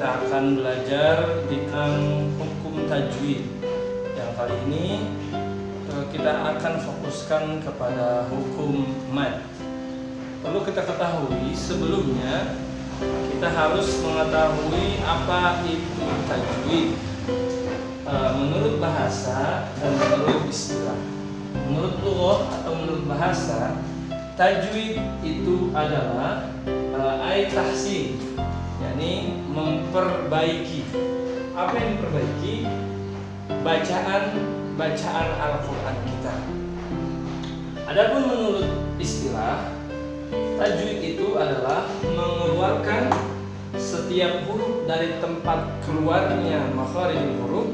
kita akan belajar tentang hukum tajwid. Yang kali ini kita akan fokuskan kepada hukum mad. Perlu kita ketahui sebelumnya, kita harus mengetahui apa itu tajwid menurut bahasa dan menurut istilah. Menurut lughah atau menurut bahasa, tajwid itu adalah tahsin, yakni memperbaiki. Apa yang diperbaiki? Bacaan Al-Quran kita. Adapun menurut istilah, tajwid itu adalah mengeluarkan setiap huruf dari tempat keluarnya makharijul huruf,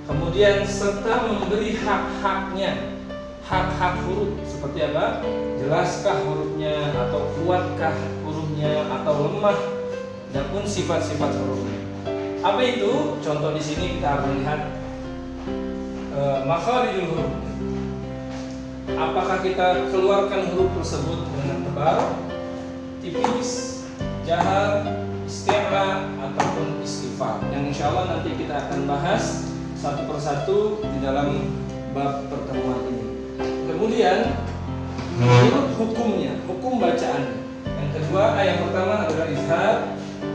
kemudian serta memberi hak-haknya, hak-hak huruf seperti apa? Jelaskah hurufnya atau kuatkah hurufnya atau lemah, adapun sifat-sifat hurufnya. Apa itu? Contoh di sini kita akan lihat makharijul huruf. Apakah kita keluarkan huruf tersebut dengan tebal, tipis, jahar, isti'la ataupun istifal, yang insya Allah nanti kita akan bahas satu persatu di dalam bab pertemuan ini. Kemudian menurut hukumnya, hukum bacaannya. Yang kedua, yang pertama adalah izhar,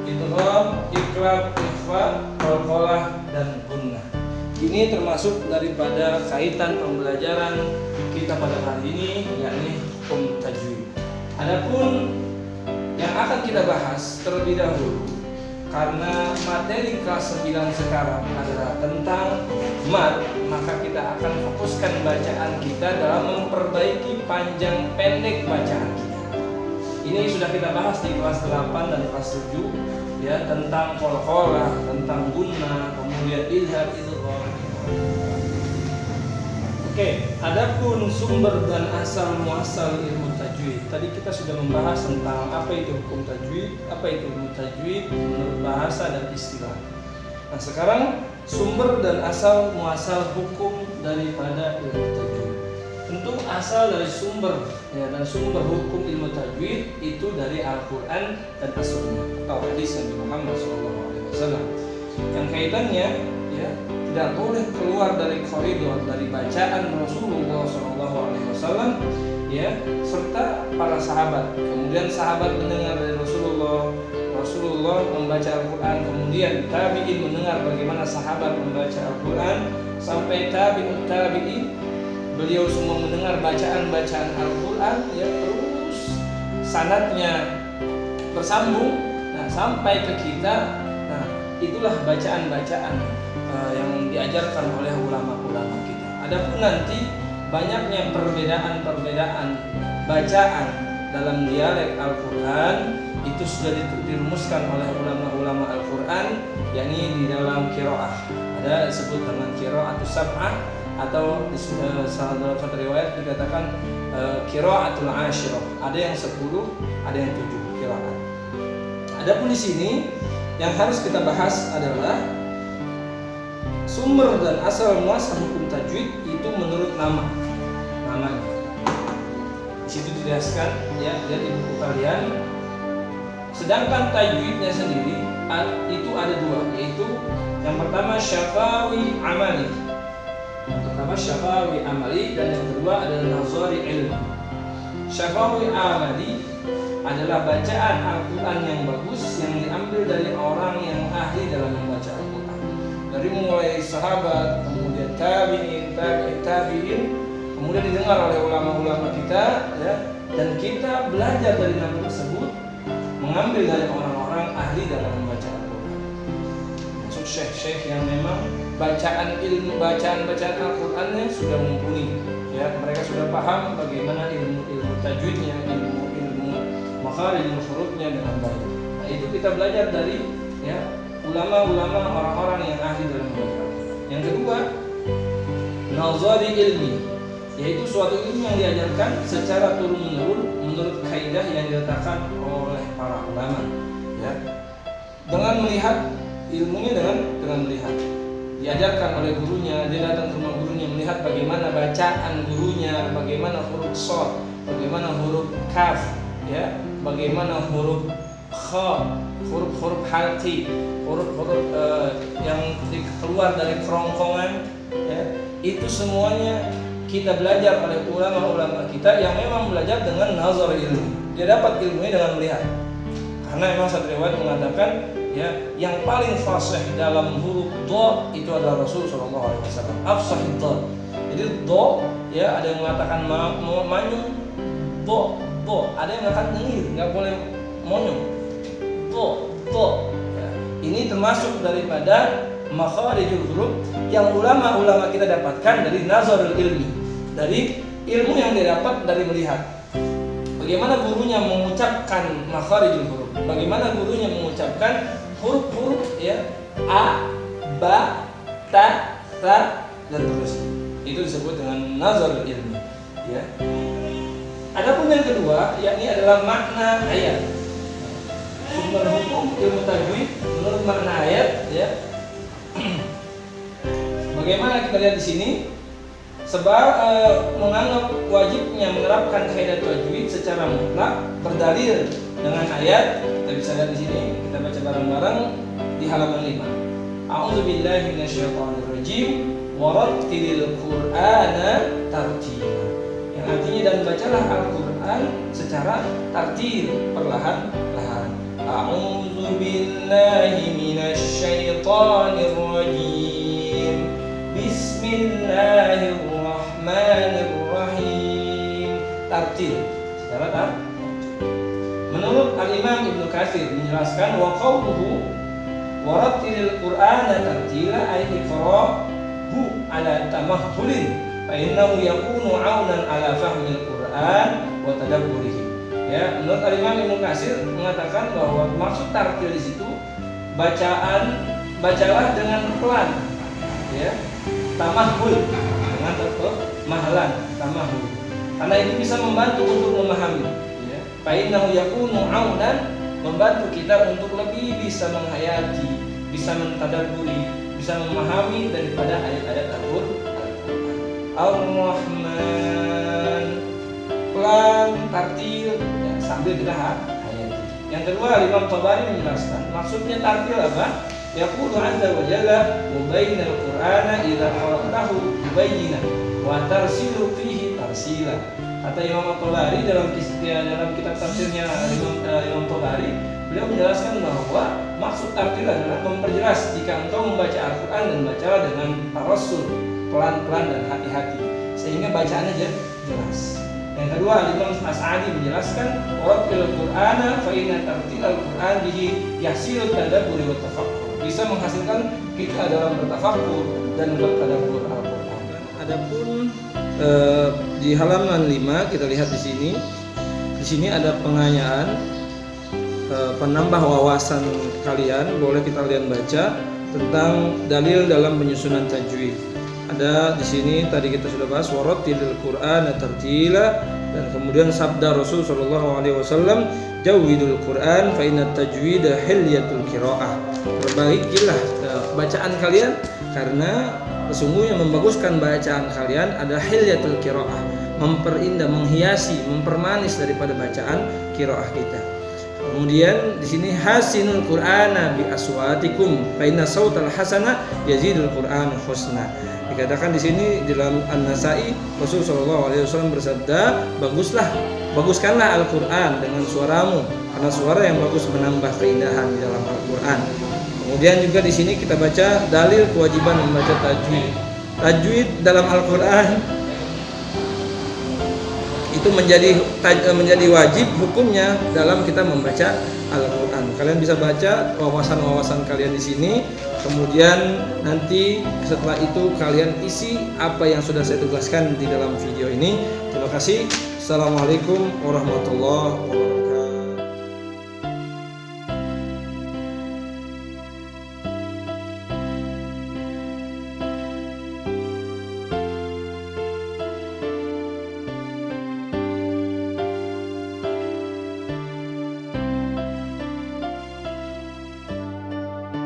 idgham, iqlab, ikhfa, qalqalah dan gunnah. Ini termasuk daripada kaitan pembelajaran kita pada hari ini, yakni hukum tajwid. Adapun yang akan kita bahas terlebih dahulu, karena materi kelas 9 sekarang adalah tentang mad, maka kita akan fokuskan bacaan kita dalam memperbaiki panjang pendek bacaan kita. Ini sudah kita bahas di kelas 8 dan kelas 7 ya, tentang qalqalah, tentang gunnah, kemudian izhar, idgham. Oke, adapun sumber dan asal muasal ilmu tajwid. Tadi kita sudah membahas tentang apa itu hukum tajwid, apa itu ilmu tajwid menurut bahasa dan istilah. Nah, sekarang sumber dan asal muasal hukum daripada ilmu tajwid. Tentu asal dari sumber ya, dan sumber hukum ilmu tajwid itu dari Al-Qur'an dan As-Sunnah atau hadis Nabi Muhammad SAW. Yang kaitannya ya, tidak boleh keluar dari koridor dari bacaan Rasulullah SAW ya, serta para sahabat. Kemudian sahabat mendengar dari Rasulullah membaca Al-Quran, kemudian tabi'in mendengar bagaimana sahabat membaca Al-Quran, sampai tabi'in beliau semua mendengar bacaan Al-Quran ya, terus sanadnya bersambung sampai ke kita. Nah, itulah bacaan-bacaan yang diajarkan oleh ulama-ulama kita. Adapun nanti banyaknya perbedaan-perbedaan bacaan dalam dialek Al-Quran itu sudah dirumuskan oleh ulama-ulama Al-Quran, yakni di dalam qiraah. Ada disebut dengan qiraatus sab'ah, atau dalam satu riwayat dikatakan qiraatul asyirah. Ada yang 10, ada yang 7 qiraat. Adapun di sini yang harus kita bahas adalah sumber dan asal muasal hukum tajwid itu menurut namanya. Di situ dijelaskan ya, lihat di buku kalian. Sedangkan tajwidnya sendiri itu ada dua, yaitu yang pertama syafawi amali. Yang pertama syafawi amali dan yang kedua adalah nazari ilmi. Syafawi amali adalah bacaan Al-Quran yang bagus yang diambil dari orang yang ahli dalam membaca Al-Quran, dari mulai sahabat, kemudian tabi'in, kemudian didengar oleh ulama-ulama kita ya, dan kita belajar dari nama tersebut, mengambil dari orang-orang ahli dalam membaca Al-Quran. Maksud syekh-syekh yang memang bacaan Al-Qurannya sudah mumpuni ya, mereka sudah paham bagaimana ilmu tajwidnya, ilmu makharijul hurufnya dengan baik. Nah, itu kita belajar dari ya, ulama-ulama, orang-orang yang ahli dalam membaca. Yang kedua, nazari ilmi, yaitu suatu ilmu yang diajarkan secara turun-menurun menurut kaidah yang diletakkan oleh para ulama ya. Dengan melihat ilmunya, dengan melihat diajarkan oleh gurunya, dia datang ke rumah gurunya, melihat bagaimana bacaan gurunya, bagaimana huruf shad, bagaimana huruf kaf ya, bagaimana huruf kha huruf-huruf halqi, huruf-huruf yang keluar dari kerongkongan, ya, itu semuanya kita belajar oleh ulama-ulama kita yang memang belajar dengan nazar ilmi. Dia dapat ilmunya dengan melihat. Karena memang satu riwayat mengatakan, ya, yang paling fasih dalam huruf dha itu adalah Rasul sallallahu alaihi wasallam. Afsahid dha. Jadi dha, ya, ada yang mengatakan manyung, dha, ada yang mengatakan nyengir, enggak boleh monyong. Dha. Ya. Ini termasuk daripada makharijul huruf yang ulama-ulama kita dapatkan dari nazarul ilmi, dari ilmu yang didapat dari melihat. Bagaimana gurunya mengucapkan makharijul huruf? Bagaimana gurunya mengucapkan huruf-huruf, ya, a, ba, ta, ra, dan terusnya. Itu disebut dengan nazarul ilmi, ya. Adapun yang kedua, yakni adalah makna ayat. Sumber hukum ilmu tajwid menurut makna ayat, ya. Bagaimana kita lihat di sini? Sebab menganggap wajibnya menerapkan kaidah tajwid secara mutlak berdalil dengan ayat. Kita bisa lihat di sini, kita baca bareng-bareng di halaman 5. A'udzubillahi minasyaitonirrajim warattilil Qur'ana tartila. Yang artinya, dan bacalah Al-Qur'an secara tartil, perlahan-lahan. A'udzubillahi minasyaitonirrajim. Bismillahirrahmanirrahim. Tartil, secara tartil. Menurut Al-Imam Ibnu Katsir menjelaskan, wa qawluhu warattilil Qur'ana tartila ay iqra'hu ala tamahhulin fa innahu yakunu 'aunan ala fahmil Qur'an wa tadabburihi. Ya, menurut Al-Imam Ibnu Katsir mengatakan bahwa maksud tartil di situ bacalah dengan pelan, ya. Tamahul dengan mahalan, tamahul. Karena itu bisa membantu untuk memahami, ya. Fa innahu yakunu 'aunan, membantu kita untuk lebih bisa menghayati, bisa mentadabburi, bisa memahami daripada ayat-ayat Al-Qur'an. Ar-Rahman, pelan, tartil, ya, sambil kita hayati. Yang kedua, Imam Tabari menjelaskan maksudnya tartil apa? Yaqulu 'azza wa jalla mubayyinal Qur'ana idza qara'tahu mubayyinan wa tarsilu fihi tarsila. Kata Imam Tabari dalam kitab tafsirnya Imam Tabari, beliau menjelaskan bahwa maksud tartil adalah memperjelas jika engkau membaca Al-Qur'an dan bacalah dengan tarassul, pelan-pelan dan hati-hati, sehingga bacaannya jelas. Yang kedua, Imam As-Sa'di menjelaskan warattil Qur'ana fa inna tartilal Qur'an bihi yahsilu tadabburi wa tafakkur. Bisa menghasilkan kita dalam bertafakkur dan bertadabbur Al-Qur'an. Adapun di halaman 5 kita lihat di sini. Di sini ada pengayaan penambah wawasan kalian. Boleh kalian baca tentang dalil dalam penyusunan tajwid. Ada di sini tadi kita sudah bahas warattilil Qur'ana tartila, dan kemudian sabda Rasul sallallahu alaihi wasallam, jawwidul Qur'an fa inna tajwida hilyatul qiraah. Perbaikilah bacaan kalian karena sesungguhnya membaguskan bacaan kalian adalah hilyatul qiraah, memperindah, menghiasi, mempermanis daripada bacaan qiraah kita. Kemudian di sini hasinul Qur'ana bi aswatikum fa inna sautal hasana yazidul Qur'an husna. Dikatakan di sini dalam An-Nasa'i, Rasul sallallahu alaihi wasallam bersabda, baguskanlah Al-Qur'an dengan suaramu, karena suara yang bagus menambah keindahan di dalam Al-Qur'an. Kemudian juga di sini kita baca dalil kewajiban membaca tajwid. Tajwid dalam Al-Qur'an itu menjadi wajib hukumnya dalam kita membaca Al-Qur'an. Kalian bisa baca wawasan-wawasan kalian di sini. Kemudian nanti setelah itu kalian isi apa yang sudah saya tugaskan di dalam video ini. Terima kasih. Assalamualaikum warahmatullahi wabarakatuh.